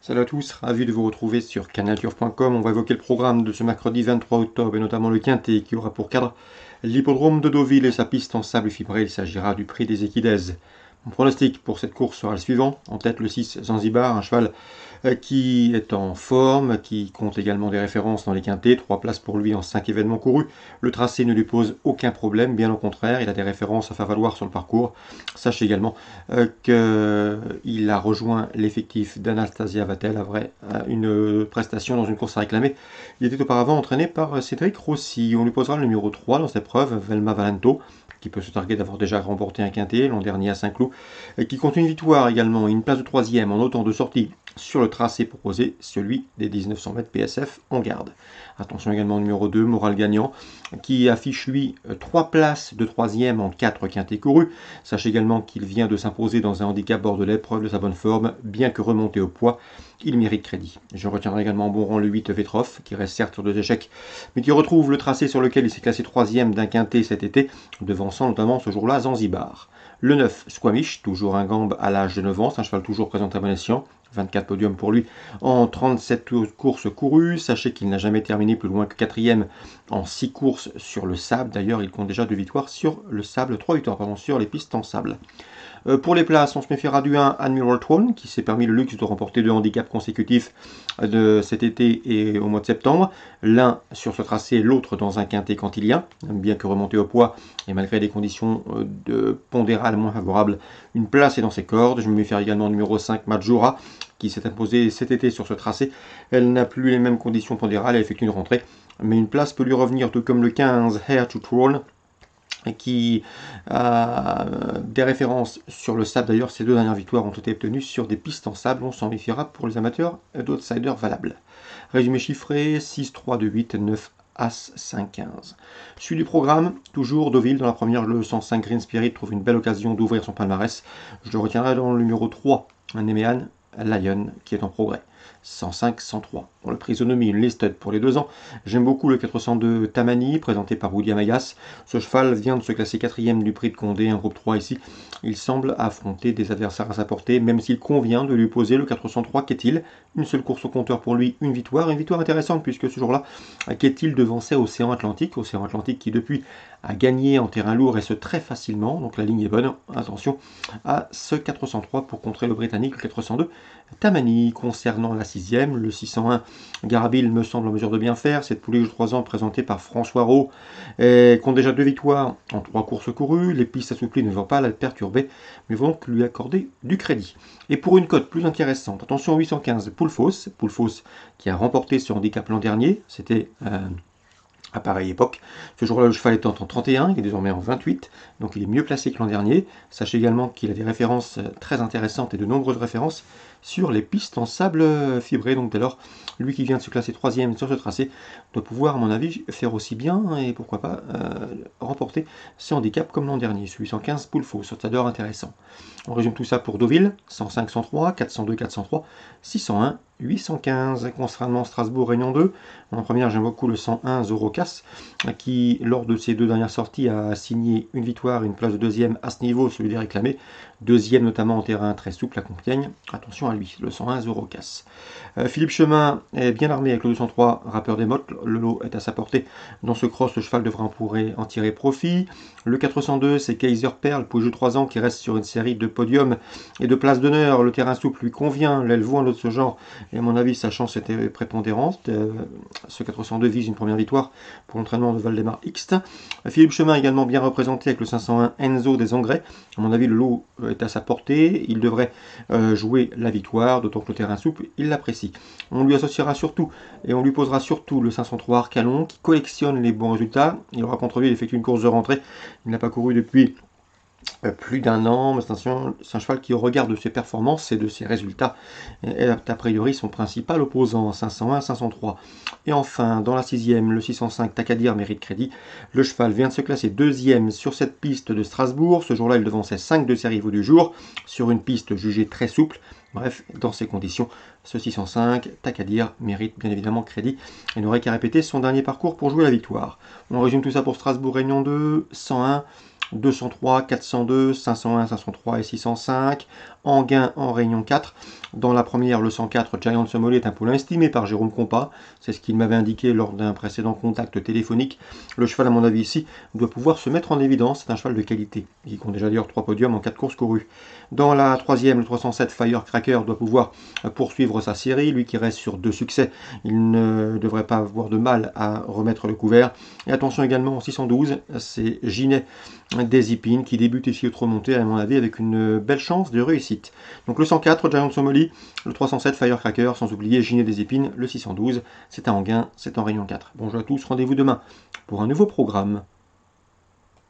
Salut à tous, ravi de vous retrouver sur canalturf.com. On va évoquer le programme de ce mercredi 23 octobre et notamment le quintet qui aura pour cadre l'hippodrome de Deauville et sa piste en sable fibré. Il s'agira du prix des Équidaises. Mon pronostic pour cette course sera le suivant. En tête, le 6 Zanzibar, un cheval qui est en forme, qui compte également des références dans les quintets. 3 places pour lui en 5 événements courus. Le tracé ne lui pose aucun problème, bien au contraire. Il a des références à faire valoir sur le parcours. Sachez également qu'il a rejoint l'effectif d'Anastasia Vatel, après une prestation dans une course à réclamer. Il était auparavant entraîné par Cédric Rossi. On lui posera le numéro 3 dans cette preuve, Velma Valento, qui peut se targuer d'avoir déjà remporté un quintet l'an dernier à Saint-Cloud, et qui compte une victoire également et une place de troisième en autant de sorties sur le tracé proposé, celui des 1900 mètres PSF en garde. Attention également au numéro 2, Moral Gagnant, qui affiche lui 3 places de troisième en 4 quintets courus. Sachez également qu'il vient de s'imposer dans un handicap bordelais, preuve de sa bonne forme, bien que remonté au poids, il mérite crédit. Je retiendrai également en bon rang le 8 Vetroff, qui reste certes sur 2 échecs, mais qui retrouve le tracé sur lequel il s'est classé troisième d'un quintet cet été, devançant notamment ce jour-là Zanzibar. Le 9 Squamish, toujours un gambe à l'âge de 9 ans, c'est un cheval toujours présenté à bon escient. 24 podiums pour lui en 37 courses courues. Sachez qu'il n'a jamais terminé plus loin que 4e en 6 courses sur le sable. D'ailleurs, il compte déjà 2 victoires sur le sable, 3 victoires sur les pistes en sable. Pour les places, on se méfiera du 1 Admiral Throne, qui s'est permis le luxe de remporter 2 handicaps consécutifs de cet été et au mois de septembre. L'un sur ce tracé, l'autre dans un quintet cantilien, bien que remonté au poids et malgré des conditions de pondérales moins favorables, une place est dans ses cordes. Je me méfie également au numéro 5 Majora, qui s'est imposée cet été sur ce tracé. Elle n'a plus les mêmes conditions pondérales, elle effectue une rentrée, mais une place peut lui revenir, tout comme le 15 Hair to Throne, qui a des références sur le sable. D'ailleurs, ces 2 dernières victoires ont été obtenues sur des pistes en sable. On s'en méfiera pour les amateurs d'outsiders valables. Résumé chiffré, 6, 3, 2, 8, 9, As, 5, 15. Suite du programme, toujours Deauville. Dans la première, le 105 Green Spirit trouve une belle occasion d'ouvrir son palmarès. Je le retiendrai dans le numéro 3, un Nemean Lion, qui est en progrès. 105-103. Pour le Prisonomie, une listed pour les 2 ans. J'aime beaucoup le 402 Tamani, présenté par Woody Amagas. Ce cheval vient de se classer 4e du prix de Condé, un groupe 3 ici. Il semble affronter des adversaires à sa portée, même s'il convient de lui poser le 403 Qu'est-il. Une seule course au compteur pour lui, une victoire intéressante, puisque ce jour-là, Qu'est-il devançait Océan Atlantique qui depuis a gagné en terrain lourd et ce très facilement, donc la ligne est bonne. Attention à ce 403 pour contrer le Britannique, le 402 Tamani. Concernant la 6e, le 601 Garabil me semble en mesure de bien faire. Cette pouliche de 3 ans présentée par François Rowe compte déjà 2 victoires en 3 courses courues. Les pistes assouplies ne vont pas la perturber, mais vont donc lui accorder du crédit. Et pour une cote plus intéressante, attention 815 Poulfos qui a remporté ce handicap l'an dernier, c'était à pareille époque. Ce jour-là, le cheval étant en 31, il est désormais en 28, donc il est mieux placé que l'an dernier. Sachez également qu'il a des références très intéressantes et de nombreuses références sur les pistes en sable fibré. Donc dès lors, lui qui vient de se classer 3e sur ce tracé doit pouvoir, à mon avis, faire aussi bien et pourquoi pas remporter ce handicap comme l'an dernier. Celui 115 Poulfos, sauteur intéressant. On résume tout ça pour Deauville, 105, 103, 402, 403, 601, 815. Concernant Strasbourg, Réunion 2, en première, j'aime beaucoup le 101 Zorocas, qui, lors de ses 2 dernières sorties, a signé une victoire et une place de 2e à ce niveau, celui des réclamés. 2e notamment en terrain très souple à Compiègne. Attention à lui, le 101 Zorocas. Philippe Chemin est bien armé avec le 203 Rappeur des Mottes. Le lot est à sa portée. Dans ce cross, le cheval devra en tirer profit. Le 402, c'est Kaiser Perle, pour le jeu 3 ans, qui reste sur une série de podiums et de places d'honneur. Le terrain souple lui convient. L'aile voit un autre de ce genre. Et à mon avis, sa chance était prépondérante. Ce 402 vise une première victoire pour l'entraînement de Valdemar Xt. Philippe Chemin également bien représenté avec le 501 Enzo des Engrais. À mon avis, le lot est à sa portée. Il devrait jouer la victoire, d'autant que le terrain souple, il l'apprécie. On lui associera surtout et on lui posera surtout le 503 Arcalon qui collectionne les bons résultats. Il aura contre lui, il effectue une course de rentrée. Il n'a pas couru depuis plus d'1 an, mais c'est un cheval qui, au regard de ses performances et de ses résultats, est a priori son principal opposant, 501, 503. Et enfin, dans la 6e, le 605 Takadir mérite crédit. Le cheval vient de se classer 2e sur cette piste de Strasbourg. Ce jour-là, il devançait 5 de ses rivaux du jour, sur une piste jugée très souple. Bref, dans ces conditions, ce 605, Takadir mérite bien évidemment crédit et n'aurait qu'à répéter son dernier parcours pour jouer la victoire. On résume tout ça pour Strasbourg, Réunion 2, 101, 203, 402, 501, 503 et 605. Anguin en Réunion 4. Dans la première, le 104 Giant Sommelier est un poulain estimé par Jérôme Compas. C'est ce qu'il m'avait indiqué lors d'un précédent contact téléphonique. Le cheval, à mon avis, ici, doit pouvoir se mettre en évidence. C'est un cheval de qualité. Il compte déjà d'ailleurs 3 podiums en 4 courses courues. Dans la troisième, le 307 Firecracker doit pouvoir poursuivre sa série. Lui qui reste sur 2 succès, il ne devrait pas avoir de mal à remettre le couvert. Et attention également en 612, c'est Ginet des Ipines qui débute ici au trot monté, à mon avis, avec une belle chance de réussite. Donc le 104, Giant Sommelier, le 307 Firecracker, sans oublier Ginet des Épines, le 612, c'est à Anguin, c'est en Réunion 4. Bonjour à tous, rendez-vous demain pour un nouveau programme.